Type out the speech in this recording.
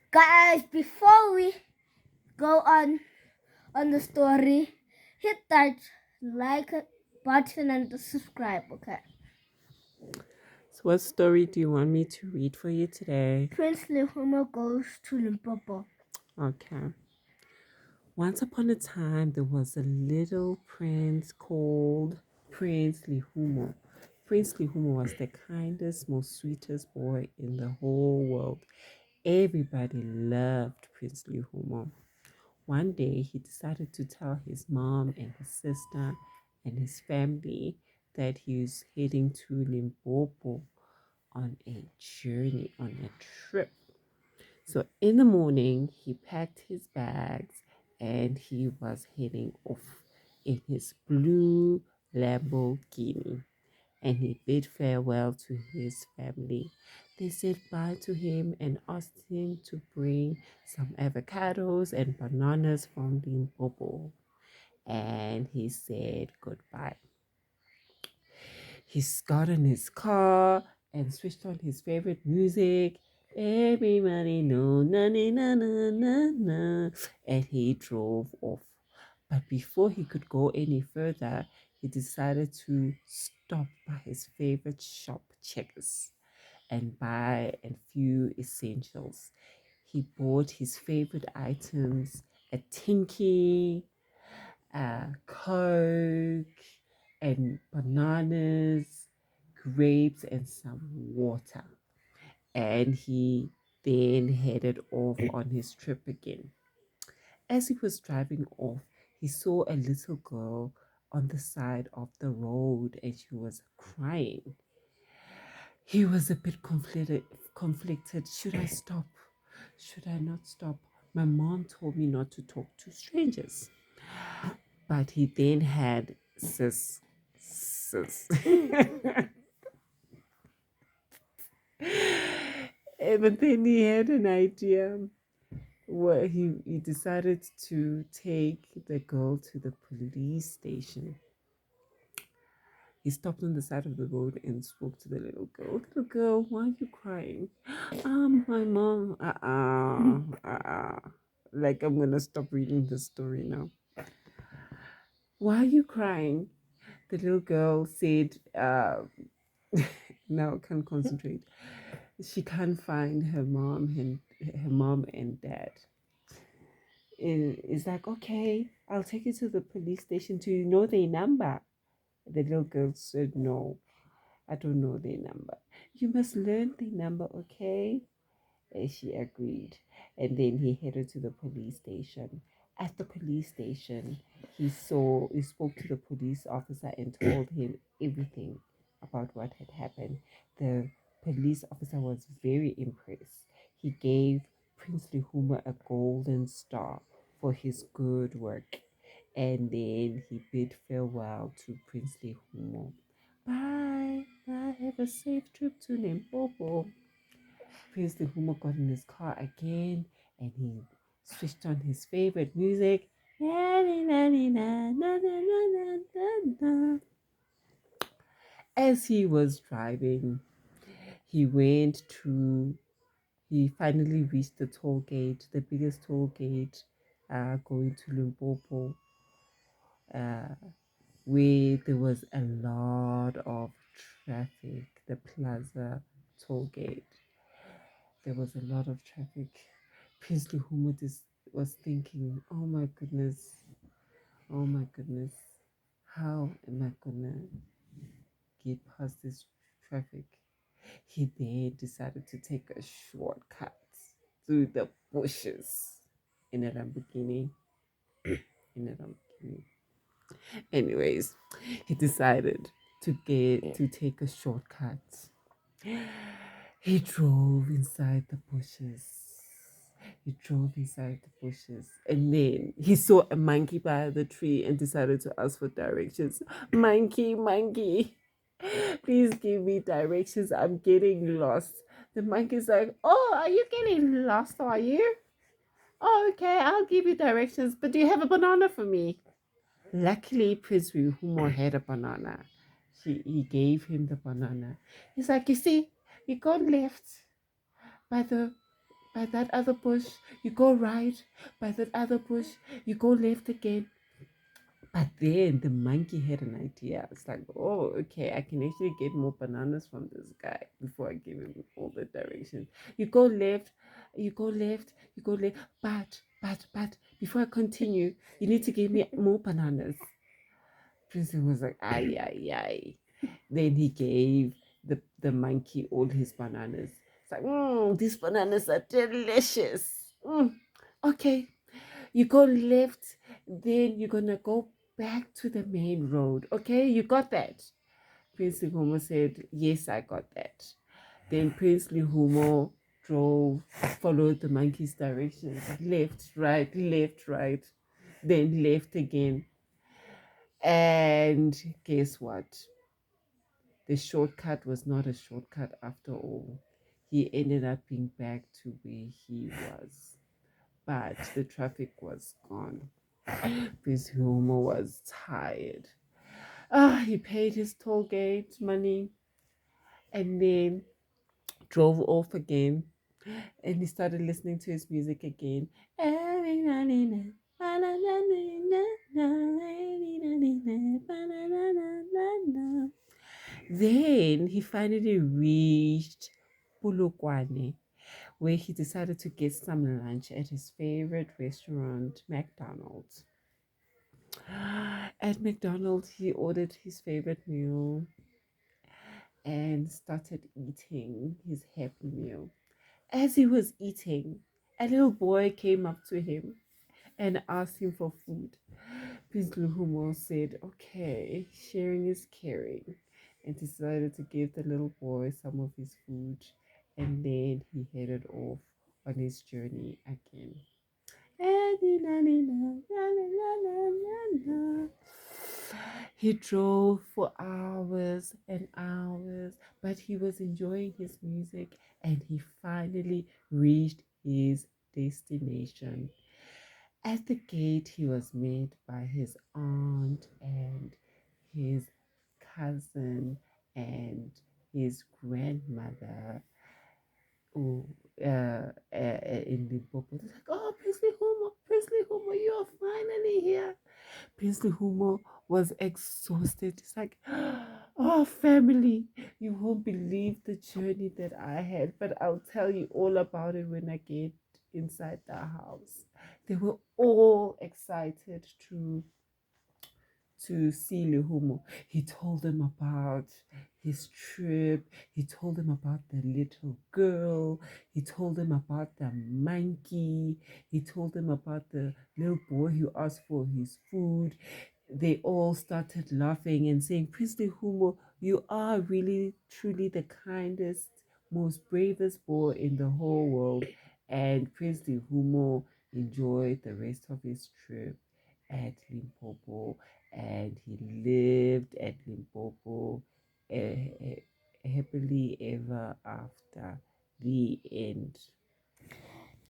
Guys, before we go on the story, hit that like button and subscribe, okay? So, what story do you want me to read for you today? Prince Lehumo goes to Limpopo. Okay. Once upon a time, there was a little prince called Prince Lehumo. Prince Lehumo was the kindest, most sweetest boy in the whole world. Everybody loved Prince Lehumo. One day, he decided to tell his mom and his sister and his family that he was heading to Limpopo on a journey, on a trip. So in the morning, he packed his bags and he was heading off in his blue Lamborghini. And he bid farewell to his family. They said bye to him and asked him to bring some avocados and bananas from Limpopo. And he said goodbye. He got in his car and switched on his favorite music. Everybody know na na na na na na. And he drove off. But before he could go any further, he decided to stop by his favorite shop, Checkers, and buy a few essentials. He bought his favorite items, a tinky, Coke, and bananas, grapes, and some water. And he then headed off on his trip again. As he was driving off, he saw a little girl on the side of the road and she was crying. He was a bit conflicted. Should I stop? Should I not stop? My mom told me not to talk to strangers. But he then had sis. But then he had an idea where he decided to take the girl to the police station. He stopped on the side of the road and spoke to the little girl. Little girl, why are you crying? My mom. Like I'm gonna stop reading the story now. Why are you crying? The little girl said, now I can't concentrate. She can't find her mom and dad. And it's like, okay, I'll take you to the police station. Do you know their number? The little girl said, no, I don't know their number. You must learn their number, okay? And she agreed. And then he headed to the police station. At the police station, he spoke to the police officer and told him everything about what had happened. The police officer was very impressed. He gave Prince Lehumo a golden star for his good work. And then he bid farewell to Prince Lehumo. Bye. Bye. Have a safe trip to Limpopo. Prince Lehumo got in his car again and he switched on his favorite music. As he was driving, he finally reached the toll gate, the biggest toll gate going to Limpopo, uh, where there was a lot of traffic, the Plaza toll gate. There was a lot of traffic. Prince Lehumo was thinking, oh my goodness, how am I gonna get past this traffic? He then decided to take a shortcut through the bushes in a Lamborghini. In a Lamborghini. Anyways, he decided to take a shortcut. He drove inside the bushes. He drove inside the bushes and then he saw a monkey by the tree and decided to ask for directions. Monkey, monkey, please give me directions. I'm getting lost. The monkey's like, oh, are you getting lost? Are you? Oh, okay, I'll give you directions, but do you have a banana for me? Luckily, Prince Lehumo had a banana. He gave him the banana. He's like, you see, you go left by by that other bush, you go right, by that other bush, you go left again. But then the monkey had an idea. It's like, oh, okay, I can actually get more bananas from this guy before I give him all the directions. You go left, you go left, you go left. But, before I continue, you need to give me more bananas. Prince was like, ay, ay, ay. Then he gave the monkey all his bananas. It's like, these bananas are delicious. Okay, you go left, then you're gonna go back to the main road. Okay, you got that? Prince Lehumo said, yes, I got that. Then Prince Lehumo drove, followed the monkey's directions, left, right, then left again. And guess what? The shortcut was not a shortcut after all. He ended up being back to where he was. But the traffic was gone. Prince Lehumo was tired. He paid his toll gate money and then drove off again. And he started listening to his music again. Then he finally reached Pulukwane, where he decided to get some lunch at his favorite restaurant, McDonald's. At McDonald's, he ordered his favorite meal and started eating his happy meal. As he was eating, a little boy came up to him and asked him for food. Prince Lehumo said, okay, sharing is caring, and decided to give the little boy some of his food, and then he headed off on his journey again. He drove for hours and hours, but he was enjoying his music and he finally reached his destination. At the gate, he was met by his aunt and his cousin and his grandmother who, in Limpopo. It's like, oh, Prince Lehumo, you are finally here. Prince Lehumo was exhausted. It's like, oh, family, you won't believe the journey that I had, but I'll tell you all about it when I get inside the house. They were all excited to see Lehumo. He told them about his trip. He told them about the little girl. He told them about the monkey. He told them about the little boy who asked for his food. They all started laughing and saying, Prince Lehumo, you are really, truly the kindest, most bravest boy in the whole world. And Prince Lehumo enjoyed the rest of his trip at Limpopo, and he lived at Limpopo happily ever after.